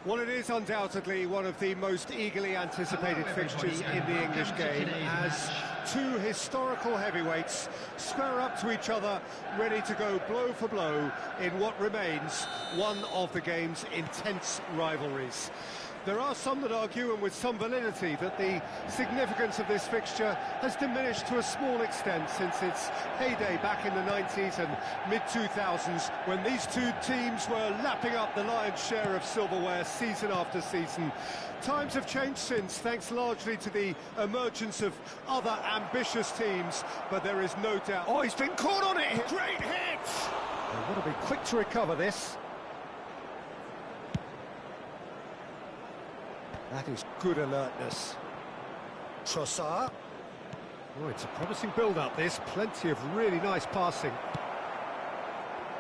Well, it is undoubtedly one of the most eagerly anticipated fixtures in the English game, as two historical heavyweights square up to each other, ready to go blow for blow in what remains one of the game's intense rivalries. There are some that argue, and with some validity, that the significance of this fixture has diminished to a small extent since its heyday back in the 90s and mid-2000s, when these two teams were lapping up the lion's share of silverware season after season. Times have changed since, thanks largely to the emergence of other ambitious teams, but there is no doubt... Oh, he's been caught on it! Great hit! They've got to be quick to recover this. That is good alertness. Trossard. Oh, it's a promising build-up, this. Plenty of really nice passing.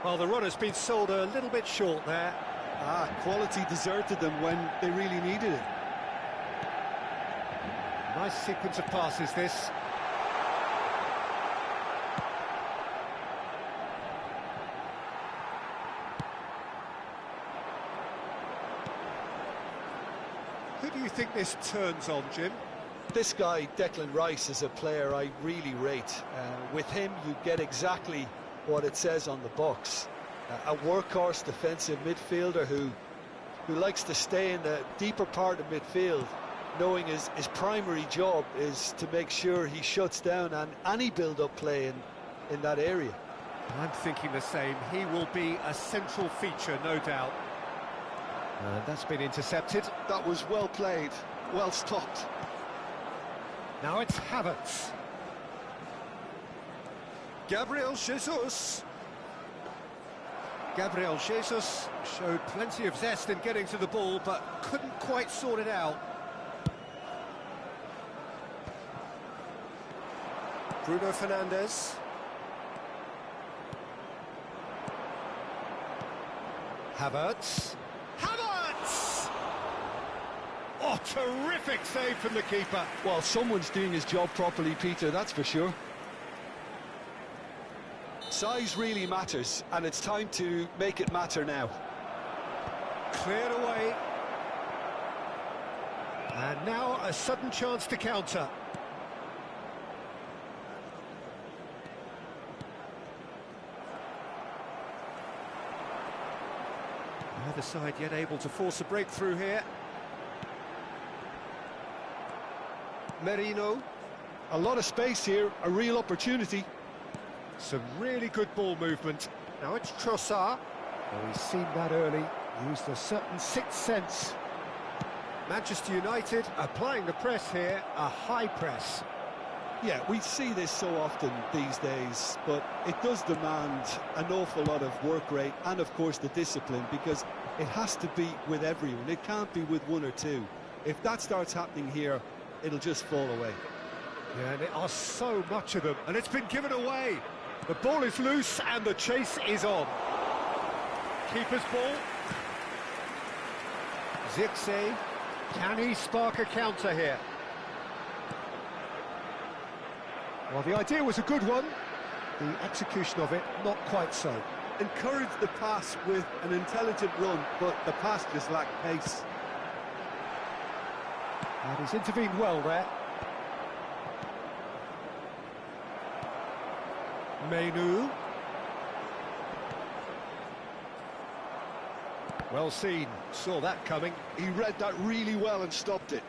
Well, the run has been sold a little bit short there. Quality deserted them when they really needed it. Nice sequence of passes, this. Who do you think this turns on, Jim? This guy, Declan Rice, is a player I really rate. With him, you get exactly what it says on the box. A workhorse defensive midfielder who likes to stay in the deeper part of midfield, knowing his primary job is to make sure he shuts down any build-up play in that area. I'm thinking the same. He will be a central feature, no doubt. And that's been intercepted. That was well played, well stopped. Now it's Havertz. Gabriel Jesus. Gabriel Jesus showed plenty of zest in getting to the ball, but couldn't quite sort it out. Bruno Fernandes. Havertz. Havertz! Oh, terrific save from the keeper. Well, someone's doing his job properly, Peter, that's for sure. Size really matters, and it's time to make it matter now. Cleared away. And now a sudden chance to counter. Neither side yet able to force a breakthrough here. Merino. A lot of space here, a real opportunity. Some really good ball movement. Now it's Trossard. Oh, he's seen that early. Used a certain sixth sense. Manchester United applying the press here, a high press. Yeah, we see this so often these days, but it does demand an awful lot of work rate and, of course, the discipline, because it has to be with everyone. It can't be with one or two. If that starts happening here, it'll just fall away. Yeah, and there are so much of them, and it's been given away. The ball is loose and the chase is on. Keeper's ball. Zirkzee. Can he spark a counter here? Well, the idea was a good one. The execution of it, not quite so. Encourage the pass with an intelligent run, but the pass just lacked pace. And he's intervened well there. Menu. Well seen, saw that coming. He read that really well and stopped it.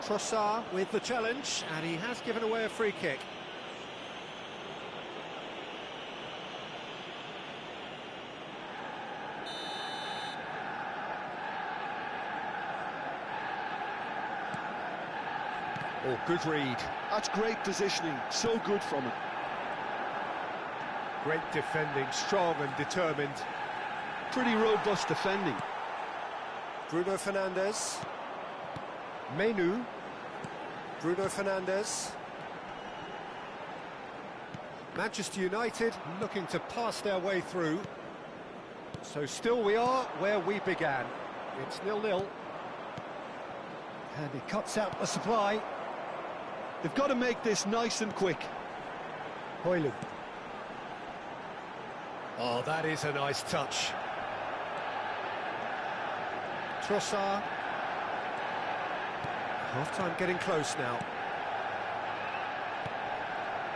Trossard with the challenge, and he has given away a free kick. Oh, good read. That's great positioning, so good from it. Great defending, strong and determined. Pretty robust defending. Bruno Fernandes. Menu. Bruno Fernandes. Manchester United looking to pass their way through. So still we are where we began. It's 0-0. And he cuts out the supply. They've got to make this nice and quick. Højlund. Oh, that is a nice touch. Trossard. Half-time getting close now.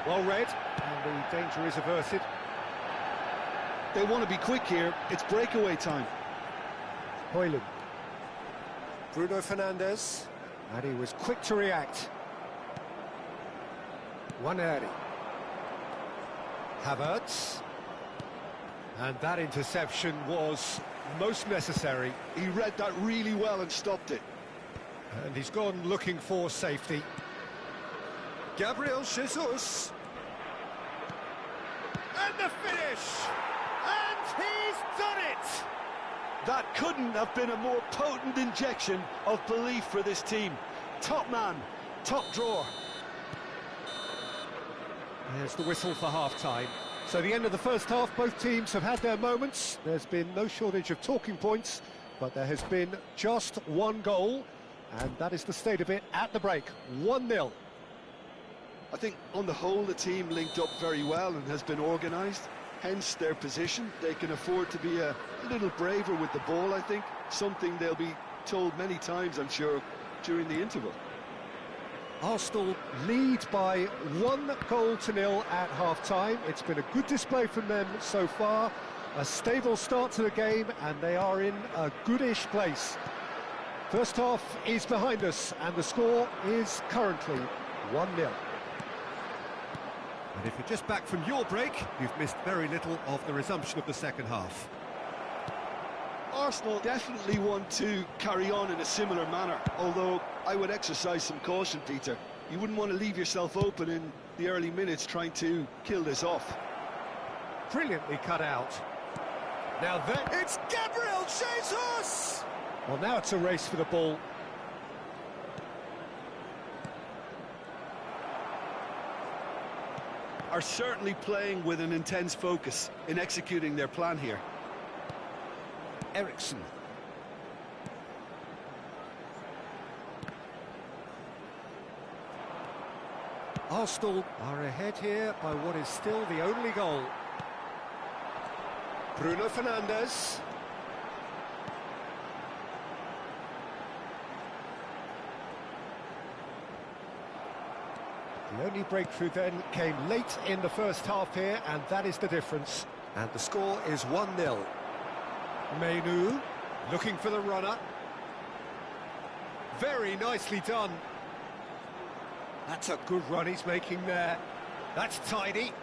Well read, and the danger is averted. They want to be quick here. It's breakaway time. Højlund. Bruno Fernandes. And he was quick to react. Nwaneri. Havertz. And that interception was most necessary. He read that really well and stopped it. And he's gone looking for safety. Gabriel Jesus. And the finish! And he's done it! That couldn't have been a more potent injection of belief for this team. Top man, top drawer. There's the whistle for half-time. So the end of the first half, both teams have had their moments. There's been no shortage of talking points, but there has been just one goal, and that is the state of it at the break. 1-0. I think on the whole the team linked up very well and has been organised, hence their position. They can afford to be a little braver with the ball, I think, something they'll be told many times, I'm sure, during the interval. Arsenal lead by 1-0 at half-time. It's been a good display from them so far, a stable start to the game, and they are in a goodish place. First half is behind us, and the score is currently 1-0. And if you're just back from your break, you've missed very little of the resumption of the second half. Arsenal definitely want to carry on in a similar manner, although I would exercise some caution, Peter. You wouldn't want to leave yourself open in the early minutes trying to kill this off. Brilliantly cut out. Now that... It's Gabriel Jesus! Well, now it's a race for the ball. Are certainly playing with an intense focus in executing their plan here. Eriksen. Arsenal are ahead here by what is still the only goal. Bruno Fernandes. The only breakthrough then came late in the first half here, and that is the difference. And the score is 1-0. Mainoo, looking for the runner. Very nicely done. That's a good run he's making there. That's tidy.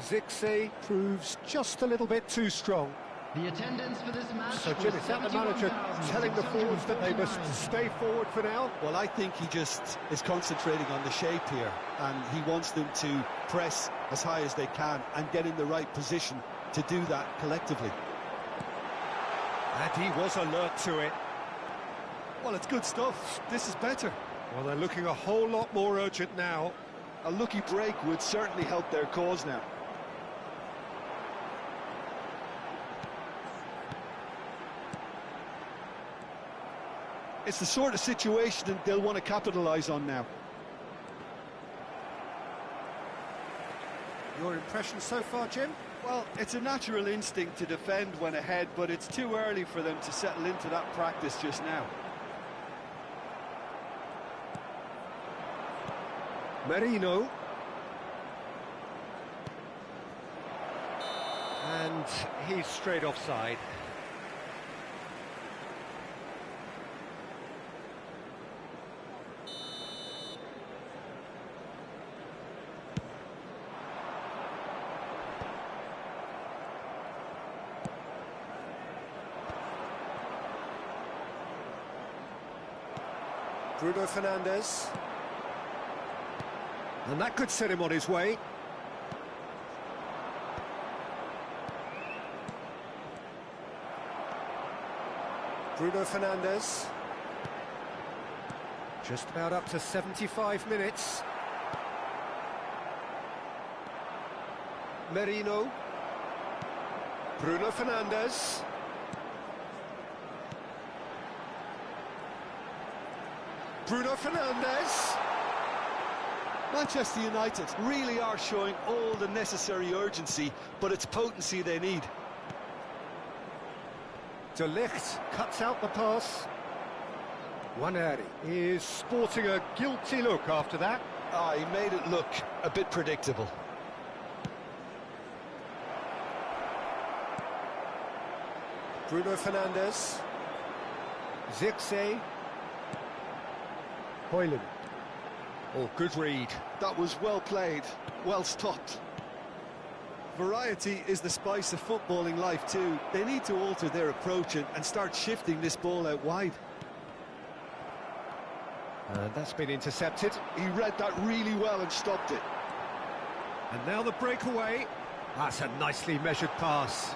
Zirkzee proves just a little bit too strong. The attendance for this match. So, Jim, is that the manager telling the forwards that they must stay forward for now? Well, I think he just is concentrating on the shape here, and he wants them to press as high as they can and get in the right position to do that collectively. And he was alert to it. Well, it's good stuff. This is better. Well, they're looking a whole lot more urgent now. A lucky break would certainly help their cause now. It's the sort of situation that they'll want to capitalise on now. Your impression so far, Jim? Well, it's a natural instinct to defend when ahead, but it's too early for them to settle into that practice just now. Merino. And he's straight offside. Bruno Fernandes. And that could set him on his way. Bruno Fernandes. Just about up to 75 minutes. Merino. Bruno Fernandes. Bruno Fernandes. Manchester United really are showing all the necessary urgency, but it's potency they need. De Ligt cuts out the pass. Nwaneri is sporting a guilty look after that. He made it look a bit predictable. Bruno Fernandes. Zirkzee. Højlund. Oh, good read. That was well played, well stopped. Variety is the spice of footballing life too. They need to alter their approach and start shifting this ball out wide. And that's been intercepted. He read that really well and stopped it. And now the breakaway. That's a nicely measured pass.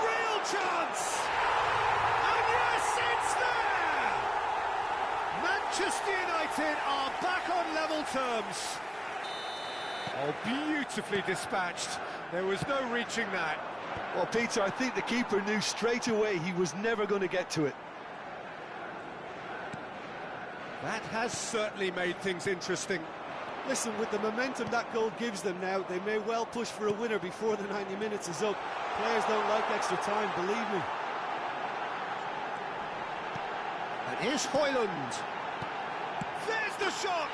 Real chance! And yes, it's there! Manchester United are back on level terms. Oh, beautifully dispatched. There was no reaching that. Well, Peter, I think the keeper knew straight away he was never going to get to it. That has certainly made things interesting. Listen, with the momentum that goal gives them now, they may well push for a winner before the 90 minutes is up. Players don't like extra time, believe me. And here's Højlund. There's the shot!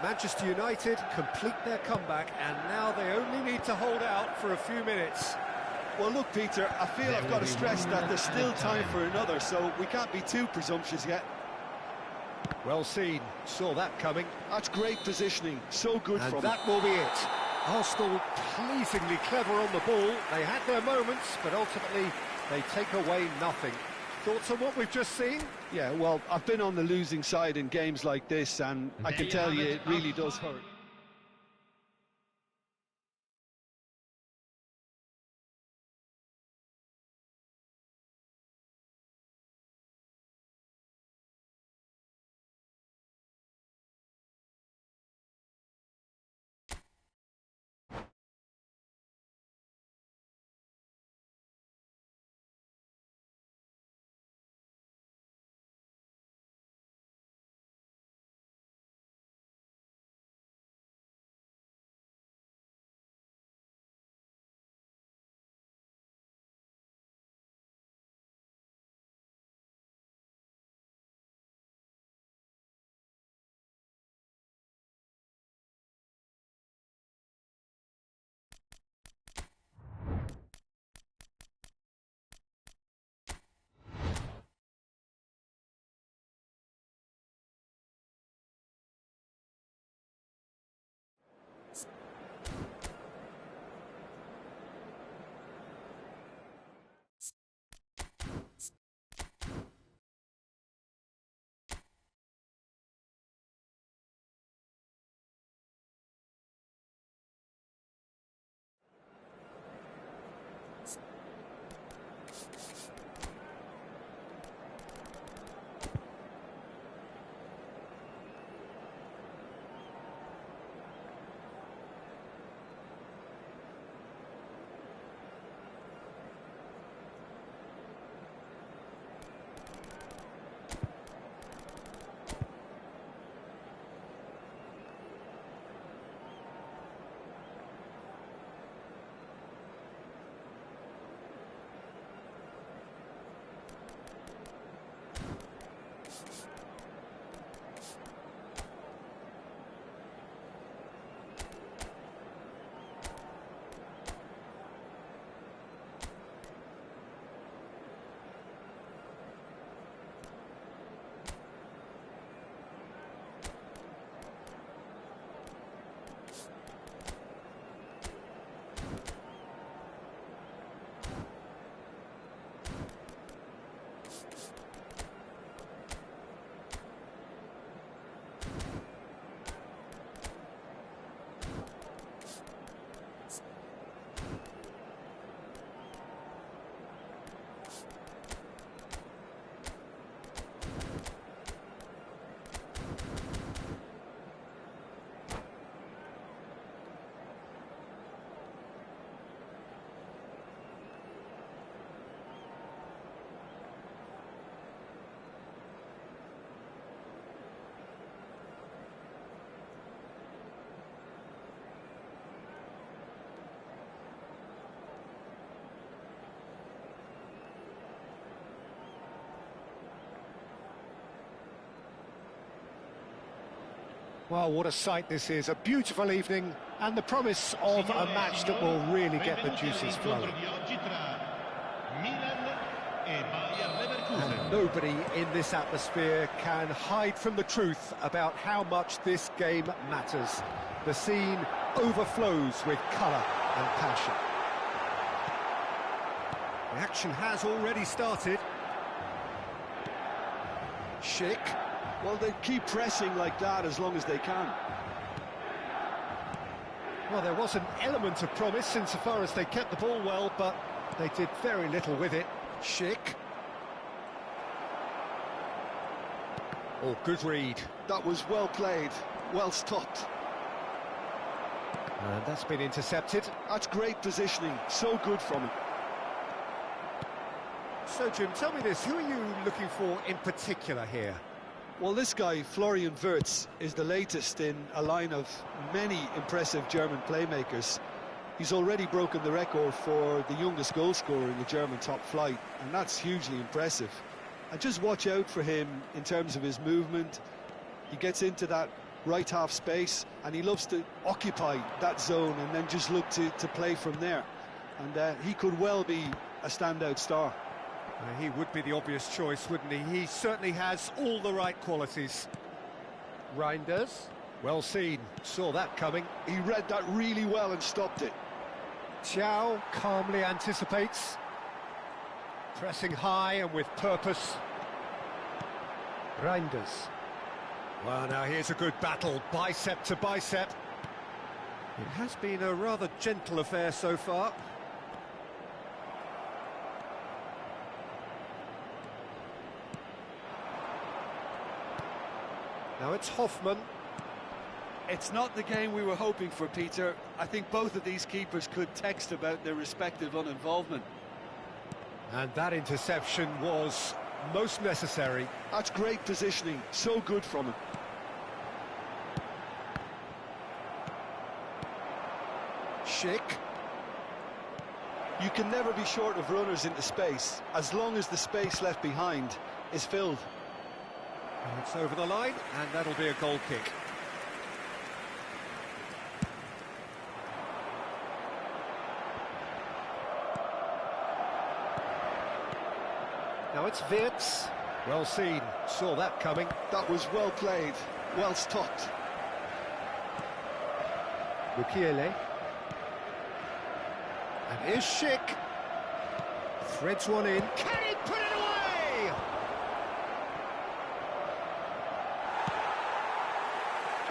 Manchester United complete their comeback, and now they only need to hold out for a few minutes. Well, look, Peter, I feel I've got to stress that there's still time for another, so we can't be too presumptuous yet. Well seen, saw that coming. That's great positioning, so good And from that will be it. Arsenal pleasingly clever on the ball. They had their moments, but ultimately they take away nothing. Thoughts on what we've just seen? Yeah, well, I've been on the losing side in games like this, and I can tell you it really does hurt. Well, what a sight this is. A beautiful evening and the promise of a match that will really get the juices flowing. And nobody in this atmosphere can hide from the truth about how much this game matters. The scene overflows with colour and passion. The action has already started. Schick. Well, they keep pressing like that as long as they can. Well, there was an element of promise insofar as they kept the ball well, but they did very little with it. Schick. Oh, good read. That was well played, well stopped. And that's been intercepted. That's great positioning, so good from him. So, Jim, tell me this, who are you looking for in particular here? Well, this guy, Florian Wirtz, is the latest in a line of many impressive German playmakers. He's already broken the record for the youngest goal scorer in the German top flight, and that's hugely impressive. And just watch out for him in terms of his movement. He gets into that right half space, and he loves to occupy that zone and then just look to play from there. And he could well be a standout star. He would be the obvious choice, wouldn't he? He certainly has all the right qualities. Reinders, well seen, saw that coming. He read that really well and stopped it. Thiaw calmly anticipates. Pressing high and with purpose. Reinders. Well, now here's a good battle, bicep to bicep. It has been a rather gentle affair so far. Now it's Hoffmann. It's not the game we were hoping for, Peter. I think both of these keepers could text about their respective uninvolvement. And that interception was most necessary. That's great positioning, so good from him. Schick. You can never be short of runners into space, as long as the space left behind is filled. And it's over the line, and that'll be a goal kick. Now it's Wirtz. Well seen, saw that coming. That was well played, well stopped. Mukiele. And here's Schick. Threads one in. Can he put it away?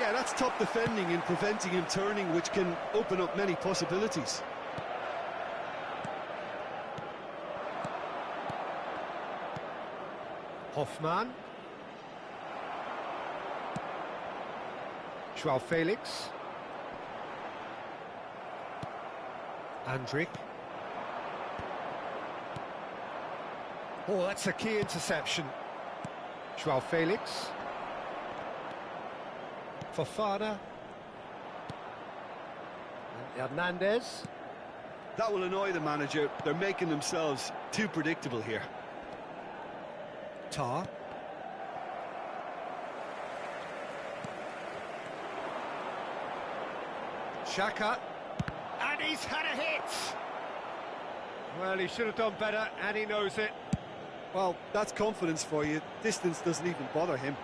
Yeah, that's top defending and preventing him turning, which can open up many possibilities. Hoffmann. João Felix. Andrik. Oh, that's a key interception. João Felix. Fofana. And Hernandez. That will annoy the manager. They're making themselves too predictable here. Tar. Xhaka. And he's had a hit! Well, he should have done better, and he knows it. Well, that's confidence for you. Distance doesn't even bother him.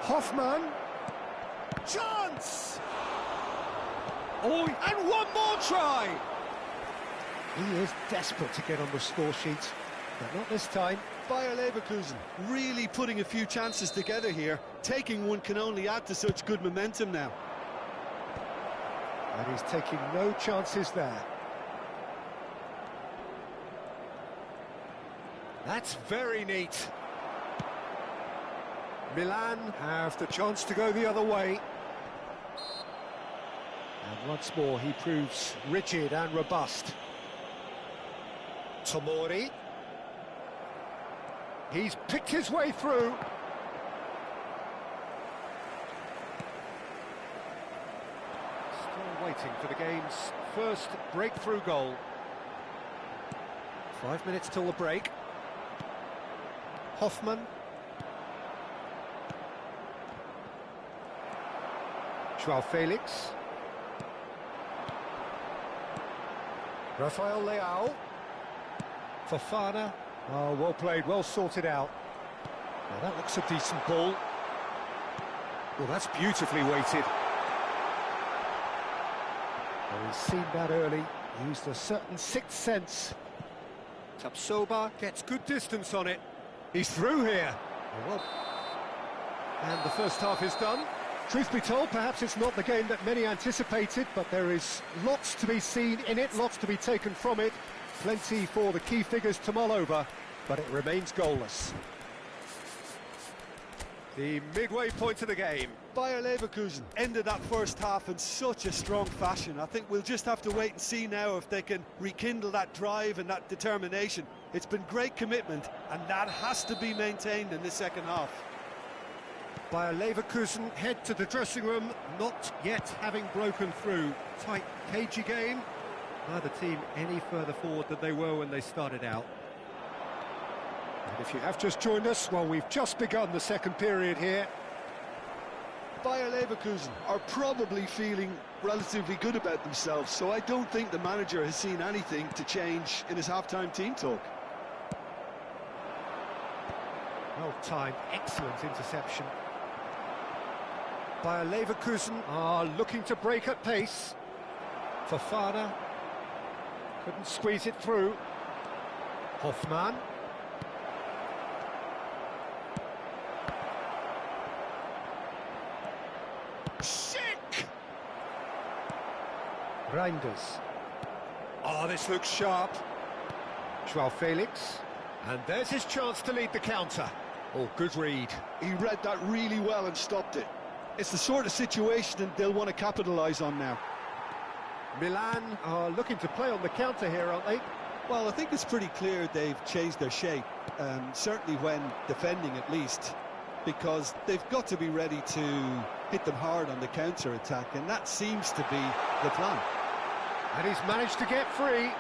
Hoffmann. Chance! Oh, and one more try! He is desperate to get on the score sheet, but not this time. Bayer Leverkusen really putting a few chances together here. Taking one can only add to such good momentum now. And he's taking no chances there. That's very neat. Milan have the chance to go the other way. And once more he proves rigid and robust. Tomori. He's picked his way through. Still waiting for the game's first breakthrough goal. 5 minutes till the break. Hoffman. Joao Felix. Rafael Leao. Fofana. Oh, well played, well sorted out. Now that looks a decent ball. Well, that's beautifully weighted. Well, he's seen that early, used a certain sixth sense. Tapsoba gets good distance on it. He's through here. Oh, well. And the first half is done. Truth be told, perhaps it's not the game that many anticipated, but there is lots to be seen in it, lots to be taken from it. Plenty for the key figures to mull over, but it remains goalless. The midway point of the game. Bayer Leverkusen ended that first half in such a strong fashion. I think we'll just have to wait and see now if they can rekindle that drive and that determination. It's been great commitment, and that has to be maintained in the second half. Bayer Leverkusen head to the dressing room, not yet having broken through. Tight, cagey game. Neither team any further forward than they were when they started out. And if you have just joined us, well, we've just begun the second period here. Bayer Leverkusen are probably feeling relatively good about themselves, so I don't think the manager has seen anything to change in his half-time team talk. Well timed, excellent interception. Bayer Leverkusen are looking to break at pace. Fofana couldn't squeeze it through. Hoffman. Schick! Reinders. Oh, this looks sharp. Joao Felix. And there's his chance to lead the counter. Oh, good read. He read that really well and stopped it. It's the sort of situation that they'll want to capitalise on now. Milan are looking to play on the counter here, aren't they? Well, I think it's pretty clear they've changed their shape, certainly when defending at least, because they've got to be ready to hit them hard on the counter-attack, and that seems to be the plan. And he's managed to get free.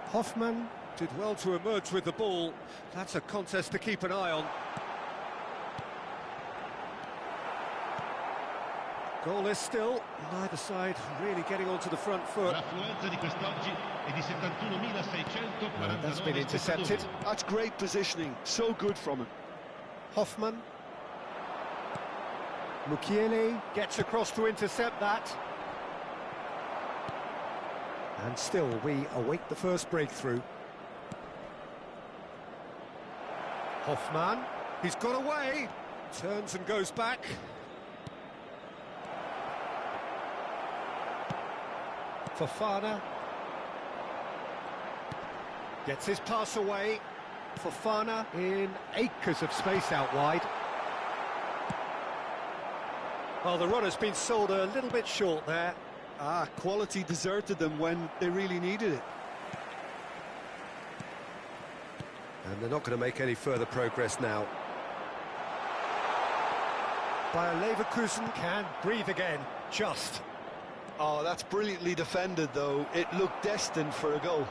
Hoffman did well to emerge with the ball. That's a contest to keep an eye on. Goalless still, neither side really getting onto the front foot. That's been intercepted. That's great positioning, so good from him. Hoffman. Mukiele gets across to intercept that. And still we await the first breakthrough. Hoffman, he's got away, turns and goes back. Fofana gets his pass away. Fofana in acres of space out wide. Well, the runner's been sold a little bit short there. Quality deserted them when they really needed it. And they're not going to make any further progress now. Bayer Leverkusen can breathe again, just. Oh, that's brilliantly defended, though. It looked destined for a goal.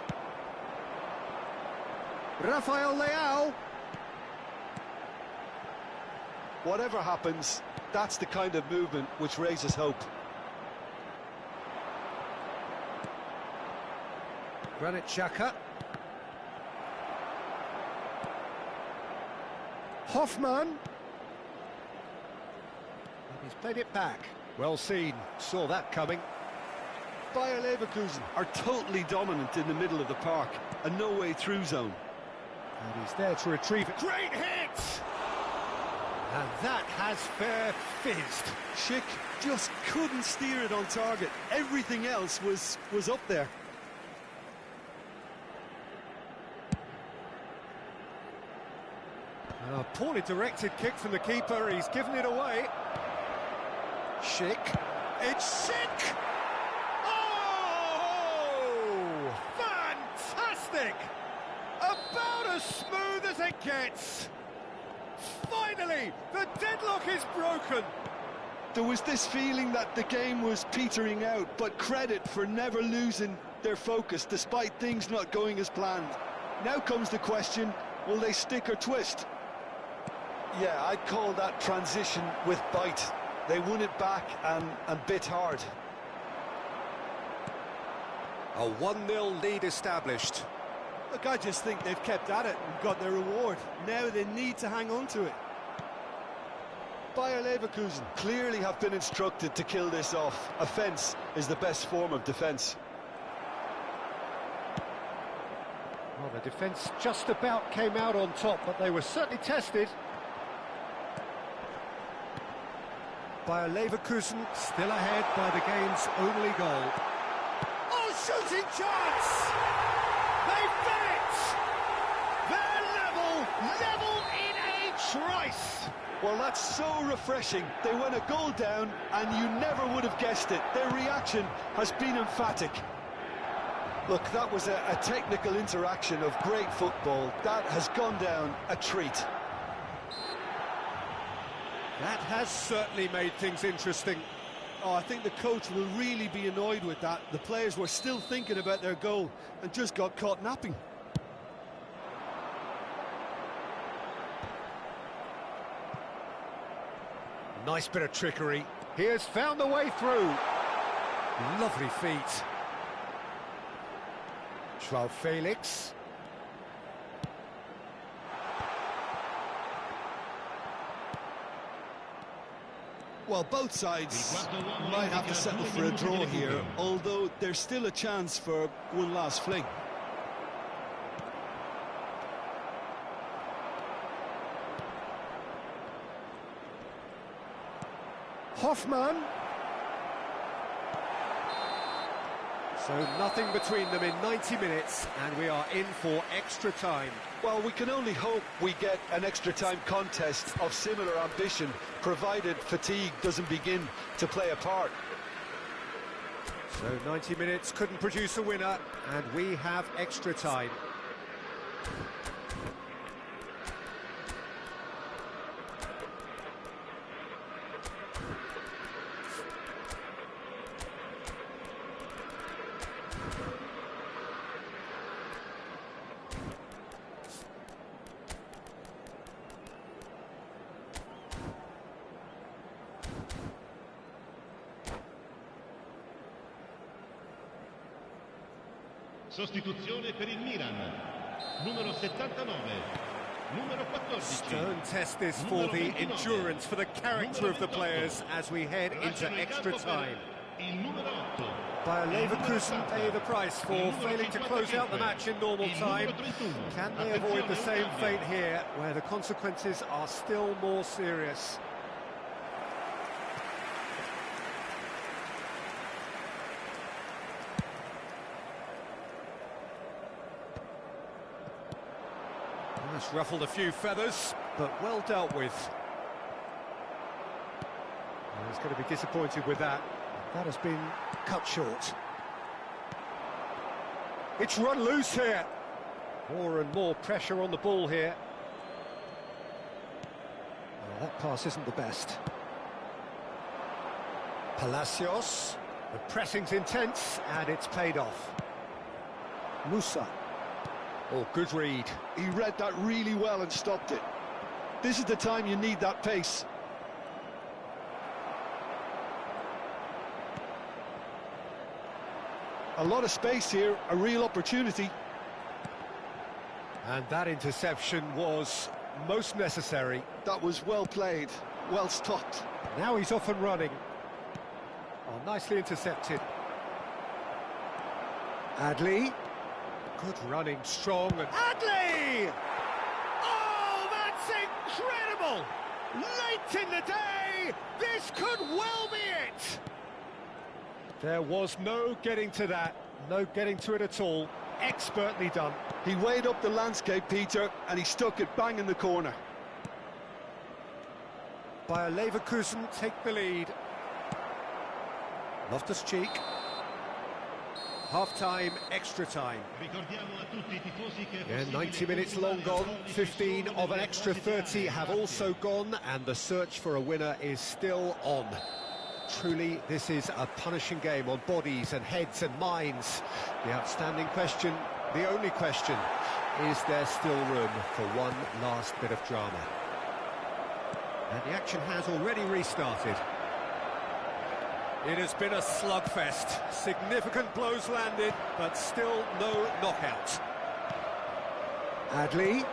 Rafael Leao. Whatever happens, that's the kind of movement which raises hope. Granit Xhaka. Hoffman. And he's played it back. Well seen, saw that coming. Bayer Leverkusen are totally dominant in the middle of the park, a no-way through zone. And he's there to retrieve it. Great hit! And that has fair fizzed. Schick just couldn't steer it on target. Everything else was up there. A poorly directed kick from the keeper, he's given it away. Schick. It's Schick! Oh! Fantastic! About as smooth as it gets. Finally, the deadlock is broken. There was this feeling that the game was petering out, but credit for never losing their focus despite things not going as planned. Now comes the question, will they stick or twist? Yeah, I'd call that transition with bite. They won it back and bit hard. A 1-0 lead established. Look, I just think they've kept at it and got their reward. Now they need to hang on to it. Bayer Leverkusen clearly have been instructed to kill this off. Offence is the best form of defence. Well, the defence just about came out on top, but they were certainly tested. Bayer Leverkusen still ahead by the game's only goal. Oh, shooting chance! They've done it! They're level in a trice! Well, that's so refreshing. They went a goal down and you never would have guessed it. Their reaction has been emphatic. Look, that was a technical interaction of great football. That has gone down a treat. That has certainly made things interesting. Oh, I think the coach will really be annoyed with that. The players were still thinking about their goal and just got caught napping. Nice bit of trickery. He has found the way through. Lovely feet. João Felix. Well, both sides might have to settle for a draw here, although there's still a chance for one last fling. Hoffmann. So nothing between them in 90 minutes, and we are in for extra time. Well, we can only hope we get an extra-time contest of similar ambition, provided fatigue doesn't begin to play a part. So 90 minutes couldn't produce a winner, and we have extra time. Sostituzione per il Milan, numero 79, numero 14. Stern test this for the endurance, for the character of the players as we head into extra time. Il numero 8. Bayer Leverkusen pay the price for failing to close out the match in normal time. Can they avoid the same fate here, where the consequences are still more serious? That's ruffled a few feathers, but well dealt with. Well, he's going to be disappointed with that. That has been cut short. It's run loose here. More and more pressure on the ball here. Well, that pass isn't the best. Palacios. The pressing's intense, and it's paid off. Musa. Oh, good read. He read that really well and stopped it. This is the time you need that pace. A lot of space here, a real opportunity. And that interception was most necessary. That was well played, well stopped. Now he's off and running. Oh, nicely intercepted. Adli. Good running, strong, and Adli! Oh, that's incredible! Late in the day, this could well be it! There was no getting to that, no getting to it at all. Expertly done. He weighed up the landscape, Peter, and he stuck it bang in the corner. Bayer Leverkusen take the lead. Loftus-Cheek. Half-time, extra time. Yeah, 90 minutes long gone, 15 of an extra 30 have also gone, and the search for a winner is still on. Truly, this is a punishing game on bodies and heads and minds. The outstanding question, the only question, Is there still room for one last bit of drama? And the action has already restarted. It has been a slugfest. Significant blows landed, but still no knockout. Adli,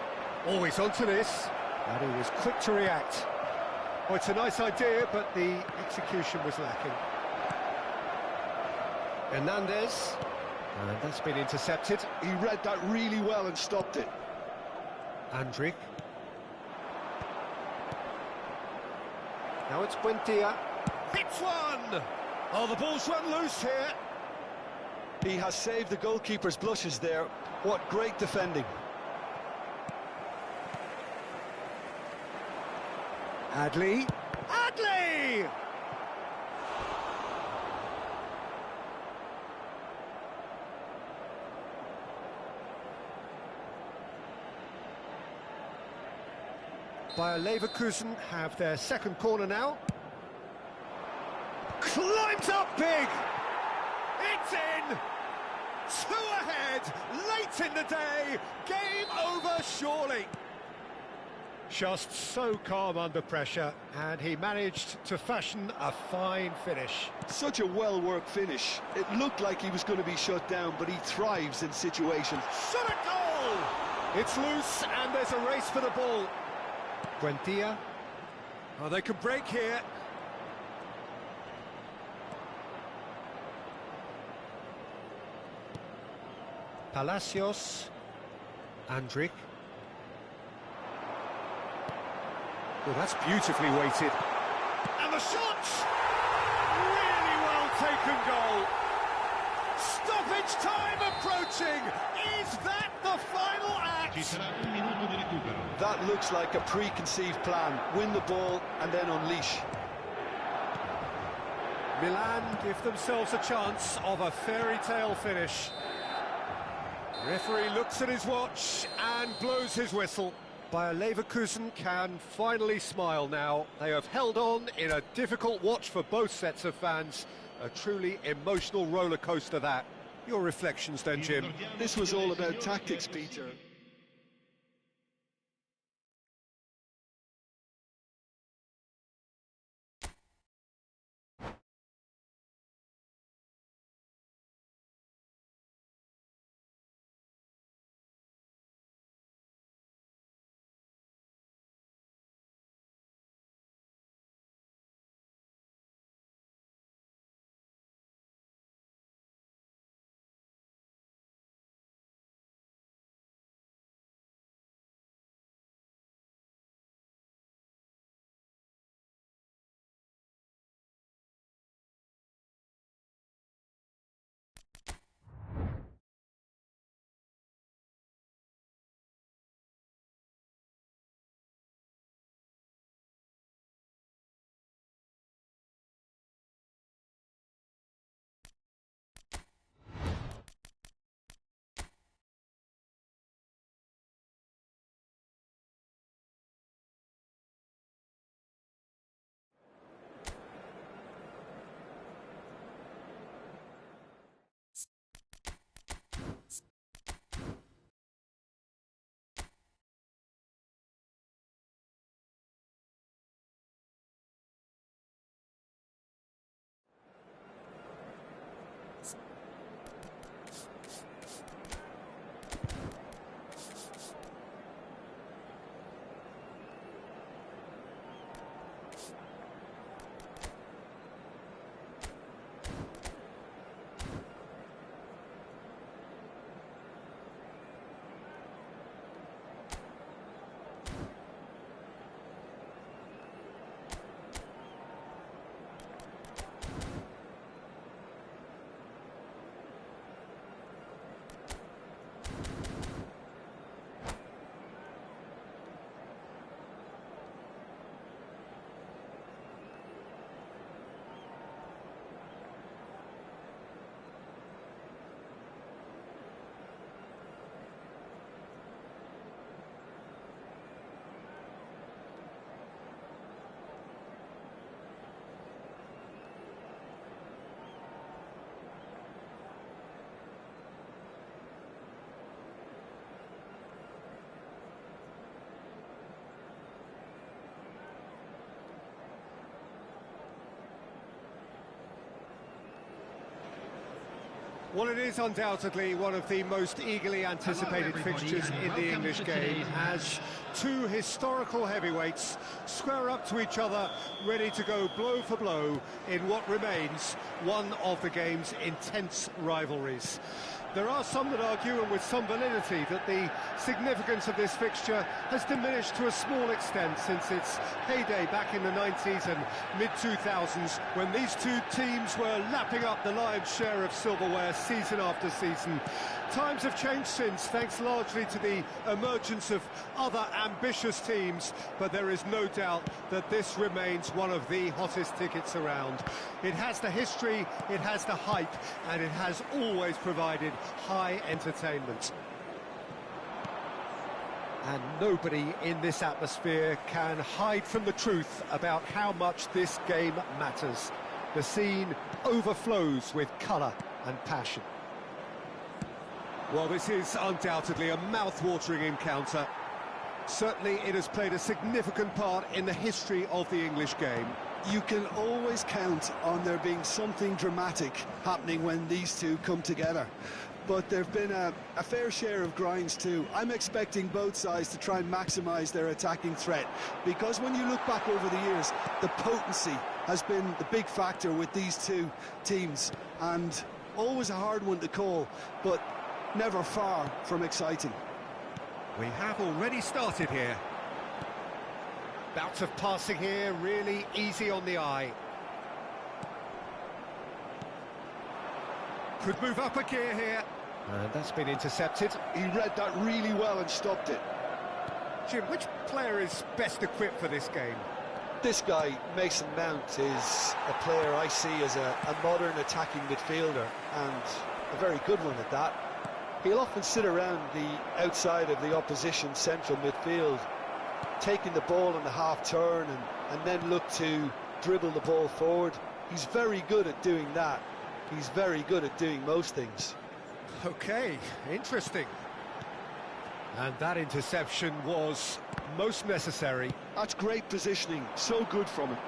always onto this, and he was quick to react. Oh, it's a nice idea, but the execution was lacking. Hernandez, and that's been intercepted. He read that really well and stopped it. Andrić. Now it's Buendia. Hits one! Oh, the ball's run loose here. He has saved the goalkeeper's blushes there. What great defending. Adli. Adli! Bayer Leverkusen have their second corner now. Climbs up big! It's in! 2 ahead, late in the day, game over surely. Just so calm under pressure, and he managed to fashion a fine finish. Such a well-worked finish. It looked like he was going to be shut down, but he thrives in situations. Shot a goal! It's loose, and there's a race for the ball. Buendia. Oh, they can break here. Palacios. Andrić. Oh, that's beautifully weighted. And the shot! Really well taken goal. Stoppage time approaching. Is that the final act? Ci sarà un minuto di recupero. That looks like a preconceived plan. Win the ball and then unleash. Milan give themselves a chance of a fairy tale finish. Referee looks at his watch and blows his whistle. Bayer Leverkusen can finally smile now. They have held on in a difficult watch for both sets of fans. A truly emotional roller coaster that. Your reflections then, Jim? This was all about tactics, Peter. Well, it is undoubtedly one of the most eagerly anticipated fixtures in the English game, as two historical heavyweights square up to each other, ready to go blow for blow in what remains one of the game's intense rivalries. There are some that argue, and with some validity, that the significance of this fixture has diminished to a small extent since its heyday back in the 90s and mid-2000s, when these two teams were lapping up the lion's share of silverware season after season. Times have changed since, thanks largely to the emergence of other ambitious teams, but there is no doubt that this remains one of the hottest tickets around. It has the history, it has the hype, and it has always provided high entertainment. And nobody in this atmosphere can hide from the truth about how much this game matters. The scene overflows with colour and passion. Well, this is undoubtedly a mouth-watering encounter. Certainly it has played a significant part in the history of the English game. You can always count on there being something dramatic happening when these two come together. But there have been a fair share of grinds too. I'm expecting both sides to try and maximise their attacking threat, because when you look back over the years, the potency has been the big factor with these two teams, and always a hard one to call, but never far from exciting. We have already started here. Bouts of passing here, really easy on the eye. Could move up a gear here. And that's been intercepted. He read that really well and stopped it. Jim, which player is best equipped for this game? This guy, Mason Mount, is a player I see as a modern attacking midfielder, and a very good one at that. He'll often sit around the outside of the opposition central midfield, taking the ball in the half-turn and then look to dribble the ball forward. He's very good at doing that. He's very good at doing most things. Okay, interesting. And that interception was most necessary. That's great positioning, so good from him.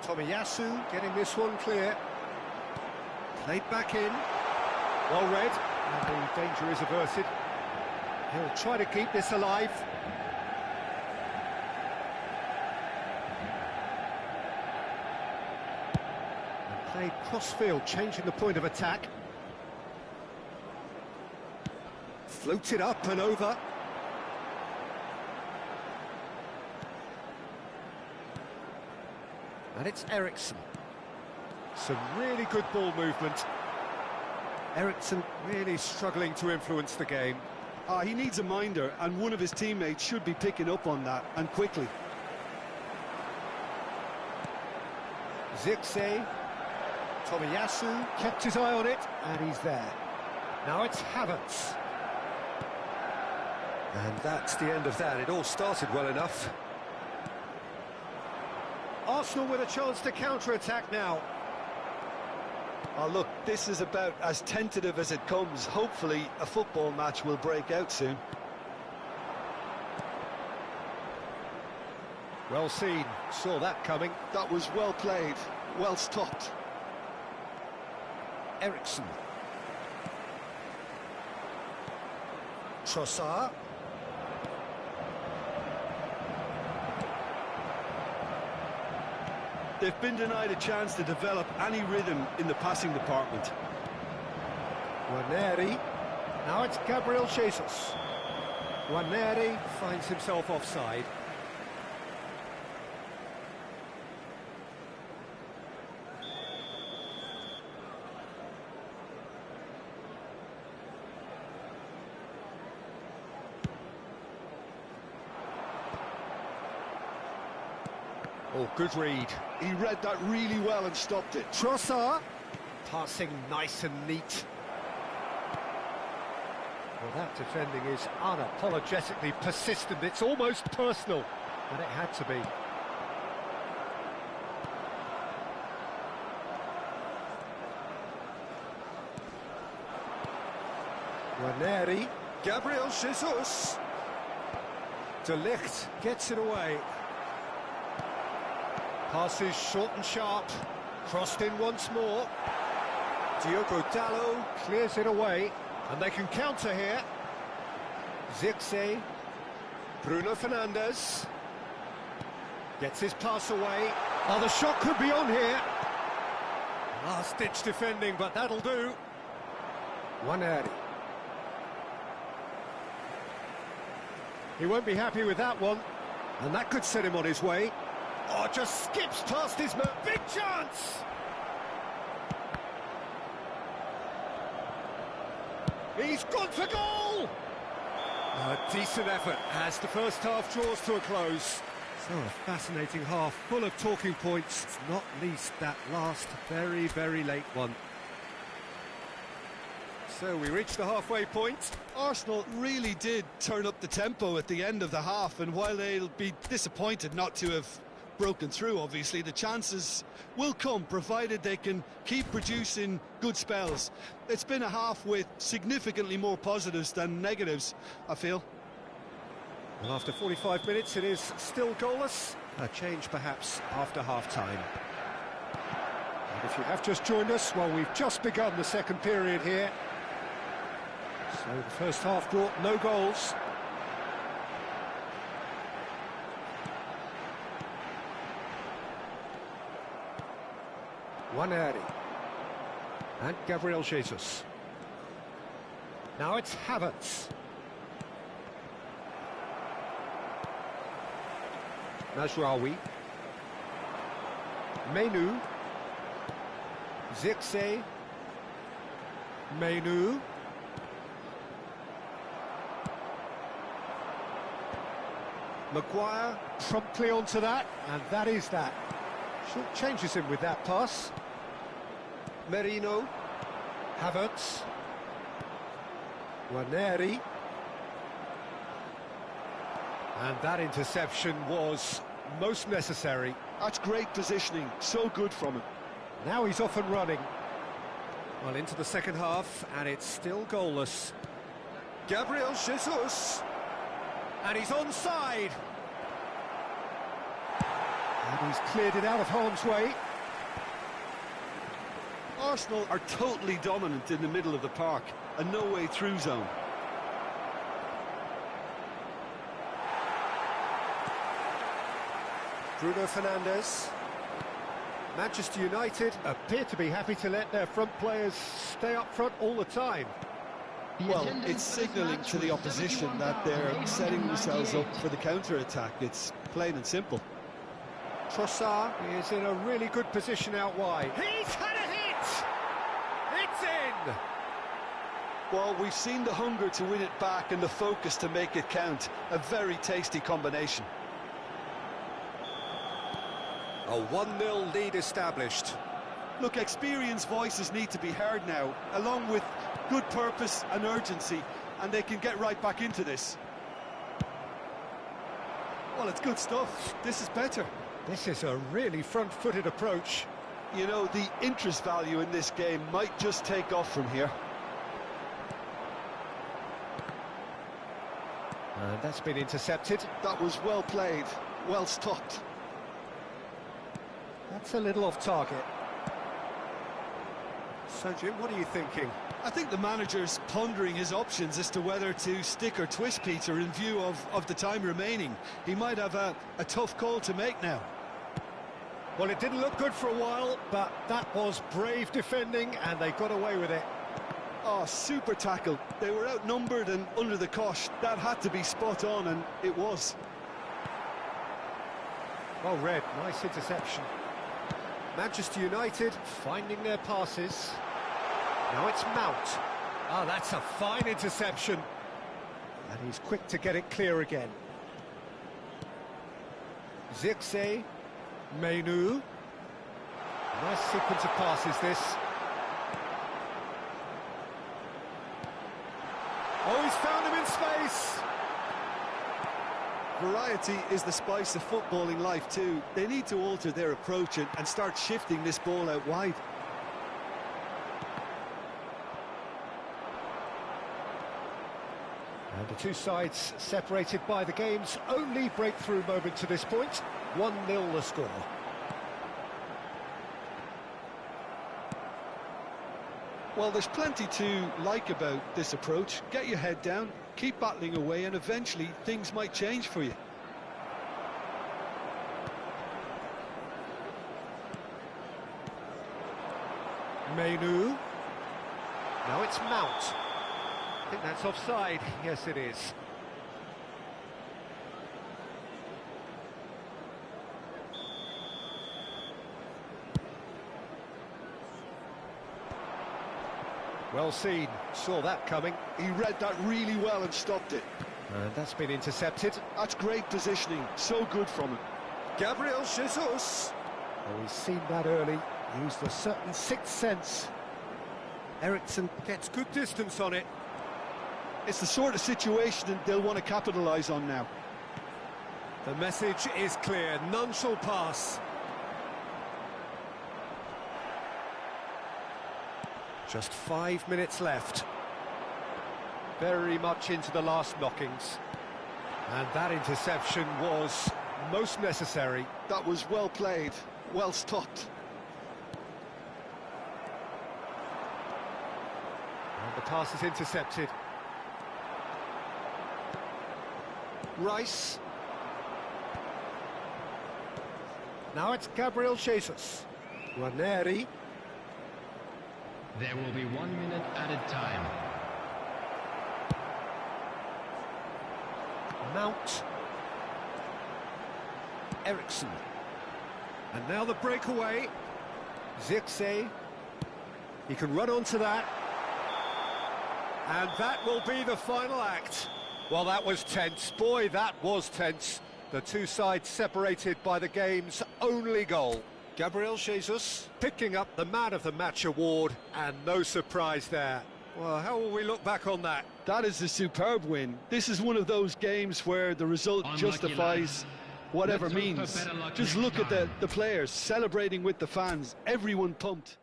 Tomiyasu getting this one clear. Played back in. Well read. And the danger is averted. He'll try to keep this alive. And played cross-field, changing the point of attack. Floated up and over. And it's Eriksson. Some really good ball movement. Eriksson really struggling to influence the game. He needs a minder, and one of his teammates should be picking up on that, and quickly. Zirkzee. Tomiyasu kept his eye on it, and he's there. Now it's Havertz. And that's the end of that. It all started well enough. Arsenal with a chance to counter-attack now. Oh, look, this is about as tentative as it comes. Hopefully, a football match will break out soon. Well seen. Saw that coming. That was well played, well stopped. Eriksson. Trossard. They've been denied a chance to develop any rhythm in the passing department. Nwaneri. Now it's Gabriel Jesus. Nwaneri finds himself offside. Oh, good read. He read that really well and stopped it. Trossard. Passing nice and neat. Well, that defending is unapologetically persistent. It's almost personal, and it had to be. Nwaneri. Gabriel Jesus. De Ligt gets it away. Passes short and sharp. Crossed in once more. Diogo Dalot clears it away, and they can counter here. Zirkzee, Bruno Fernandes gets his pass away. Oh, the shot could be on here. Last-ditch defending, but that'll do. Nwaneri. He won't be happy with that one, and that could set him on his way. Oh, just skips past his man. Big chance! He's gone for goal! A decent effort as the first half draws to a close. So a fascinating half, full of talking points, not least that last very, very late one. So we reach the halfway point. Arsenal really did turn up the tempo at the end of the half, and while they'll be disappointed not to have broken through, obviously, the chances will come, provided they can keep producing good spells. It's been a half with significantly more positives than negatives, I feel. Well, after 45 minutes, it is still goalless. A change, perhaps, after half-time. And if you have just joined us, well, we've just begun the second period here. So the first half brought no goals. Nwaneri and Gabriel Jesus. Now it's Havertz. Mazraoui. Menu. Zirkzee. Menu. Maguire promptly onto that, and that is that. Short changes him with that pass. Merino. Havertz. Nwaneri. And that interception was most necessary. That's great positioning, so good from him. Now he's off and running. Well, into the second half, and it's still goalless. Gabriel Jesus. And he's onside. And he's cleared it out of harm's way. Arsenal are totally dominant in the middle of the park, a no-way through zone. Bruno Fernandes. Manchester United appear to be happy to let their front players stay up front all the time. Well, it's signalling to the opposition that they're setting themselves up for the counter-attack. It's plain and simple. Trossard is in a really good position out wide. He's had a hit! It's in! Well, we've seen the hunger to win it back and the focus to make it count. A very tasty combination. A 1-0 lead established. Look, experienced voices need to be heard now, along with good purpose and urgency, and they can get right back into this. Well, it's good stuff. This is better. This is a really front-footed approach. You know, the interest value in this game might just take off from here. And that's been intercepted. That was well played, well stopped. That's a little off target. So, Jim, what are you thinking? I think the manager's pondering his options as to whether to stick or twist Peter in view of the time remaining. He might have a tough call to make now. Well, it didn't look good for a while, but that was brave defending, and they got away with it. Oh, super tackle. They were outnumbered and under the cosh. That had to be spot on, and it was. Well read, nice interception. Manchester United finding their passes. Now it's Mount. Oh, that's a fine interception. And he's quick to get it clear again. Zirkzee. Menu. Nice sequence of passes, this. Oh, he's found him in space. Variety is the spice of footballing life too. They need to alter their approach and start shifting this ball out wide. And the two sides separated by the game's only breakthrough moment to this point. 1-0 the score. Well, there's plenty to like about this approach. Get your head down, keep battling away, and eventually things might change for you. Menu. Now it's Mount. I think that's offside. Yes, it is. Well seen. Saw that coming. He read that really well and stopped it. And that's been intercepted. That's great positioning. So good from him. Gabriel Jesus. Oh, he's seen that early. Used a certain sixth sense. Eriksson gets good distance on it. It's the sort of situation they'll want to capitalise on now. The message is clear. None shall pass. Just 5 minutes left. Very much into the last knockings. And that interception was most necessary. That was well played, well stopped. And the pass is intercepted. Rice. Now it's Gabriel Jesus. Ranieri. There will be 1 minute added time. Mount. Eriksson. And now the breakaway. Zirkzee. He can run onto that. And that will be the final act. Well, that was tense. Boy, that was tense. The two sides separated by the game's only goal. Gabriel Jesus picking up the Man of the Match award, and no surprise there. Well, how will we look back on that? That is a superb win. This is one of those games where the result justifies whatever means. Just look at the players celebrating with the fans, everyone pumped.